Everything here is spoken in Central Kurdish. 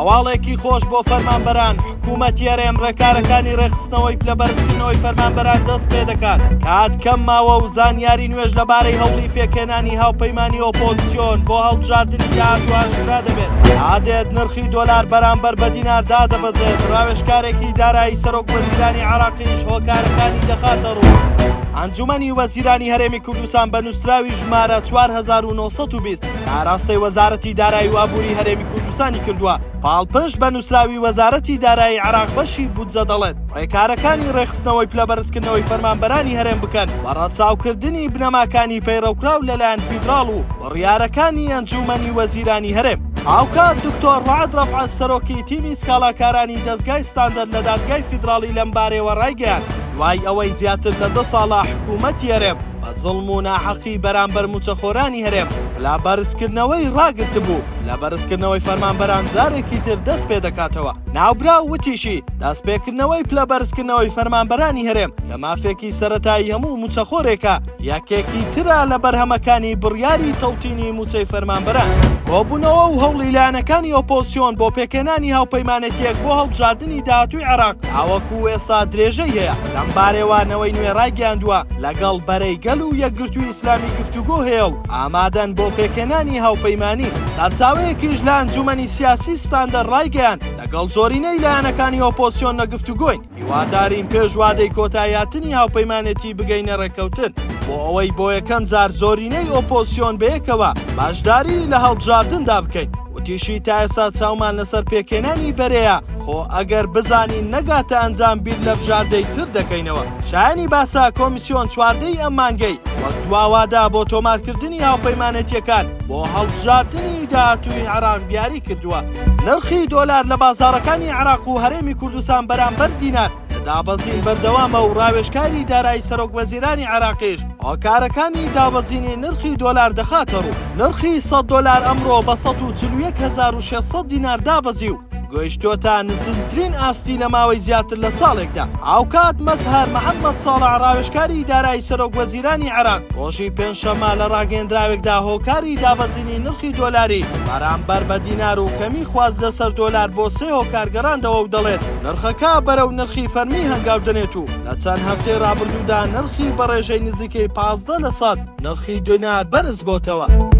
هەواڵێکی خۆش بۆ فەرمانبەران. حکوومەتی هەرێم ڕێکارەکانی ڕێخستنەوەی لە بەرزکردنەوەی فەرمانبەران دەست پێ دەکات. کات کەم ماوە و زانیاری نوێژ لەبارەی هەوڵی پێکهێنانی هاوپەیمانی ئۆپۆزیسیۆن بۆ هەڵبژاردننی داهاتوو ئاشکرا دەبێت. ئادێت نرخی دۆلار بەرامبەر بە دینار دادەبەزێت. ڕاوێژکارێکی دارایی سەرۆک وەزیرانی عێراقیش هۆکارەکانی دەخاتە ڕوو. ئەنجومەنی وەزیرانی هەرێمی کوردستان بە نووسراوی ژمارە 4920 ئاراستەی وەزارەتی دارایی و ئابووری هەرێمی کوردستانی کردووە. پاڵپشت بە نووسراوی وەزارەتی دارایی عێراق بەشی بودجە دەڵێت ڕێکارەکانی ڕێخستنەوەی پلەبەرزکردنەوەی فەرمانبەرانی هەرێم بکەن بە ڕەچاوکردنی بنەماکانی پەیڕەوکراو لەلایەن فیدراڵ و بڕیارەکانی ئەنجومەنی وەزیرانی هەرێم. ئاوکات دکتۆر ڕەعەت ڕەفعەت سەرۆکی تیمی سکاڵاکارانی دەستگای ستاندەرد لە دادگای فیدراڵی لەم بارەوە ڕایگەیاند دوای ئەوەی زیاتر لە 2 ساڵە حکوومەتی هەرێم بە زڵم و ناحەقی بەرامبەر موچەخۆرانی هەرێم لە بەرزکردنەوەی ڕاگرت بوو لە بەرزکردنەوەی فەرمانبەران جارێکی تر دەست پێ دەکاتەوە. ناوبرا وتیشی دەستپێکردنەوەی پلە بەرزکردنەوەی فەرمانبەرانی هەرێم کە مافێکی سەرەتایی هەموو موچەخۆرێکە یەکێکی ترە لە بەرهەمەکانی بڕیاری تەوتینی موچەی فەرمانبەران. کۆبوونەوە و هەوڵی لایەنەکانی ئۆپۆزیسیۆن بۆ پێکهێنانی هاوپەیمانێتیەک بۆ هەڵبژاردننی داهاتووی عێراق ئاوەکو ئێستا درێژەی هەیە. لەم بارێوانەوەی نوێ ڕایگەیاندووە لەگەڵ بەرەیگەل و یەکگرتووی ئیسلامی گفتوگۆ هەیە و ئامادەن بۆ پێکهێنانی هاوپەیمانی. سەرچاوەیەکیش لە ئەنجومەنی سیاسی ستاندەرد ڕایگەیاند لەگەڵ زۆرینەی لایەنەکانی ئۆپۆزیسیۆن نەگفتوگۆین هیوادارین پێش وادەی کۆتاییهاتنی هاوپەیمانێتی بگەینە ڕێکەوتن بۆ ئەوەی بۆ یەکەم جار زۆرینەی ئۆپۆزیسیۆن بەیەکەوە باشداری لە هەڵبژاردندا بکەین. وتیشی تا ئێستا چاومان لەسەر پێکهێنانی بەرەیە خۆ ئەگەر بزانین نەگاتە ئەنجام بیر لە بژاردەی تر دەکەینەوە. شایانی باسا کۆمیسیۆن چواردەی ئەم مانگەی وەک دواوادا بۆ تۆمارکردنی هاوپەیمانێتیەکان بۆ هەڵبژاردننی داهاتووی عێراق دیاری کردووە. نرخی دۆلار لە بازاڕەکانی عێراق و هەرێمی کوردستان بەرامبەر دینار دابەزین بەردەوامە و ڕاوێژکاری دارایی سەرۆک وەزیرانی عێراقیش هۆکارەکانی دابەزینی نرخی دۆلار دەخاتە ڕوو. نرخی 100 دۆلار ئەمڕۆ بە 141600 دینار دابەزی و گەیشتۆتە نزمترین ئاستی لە ماوەی زیاتر لە ساڵێکدا. ئاوکات مەزهەر محەممەد ساڵح ڕاوێژکاری دارایی سەرۆک وەزیرانی عێراق ڕۆژی پێنجشەممە لە ڕاگەیەندراوێکدا هۆکاری دابەزینی نرخی دۆلاری بەرامبەر بە دینار و کەمی خواست لەسەر دۆلار بۆ 3 هۆکارگەڕاندەوە و دەڵێت نرخەکە بەرەو نرخی فەرمی هەنگاو دەنێت و لە چەند هەفتەی ڕابردوودا نرخی بەڕێژەی نزیکەی 15% نرخی دینار بەرز بۆتەوە.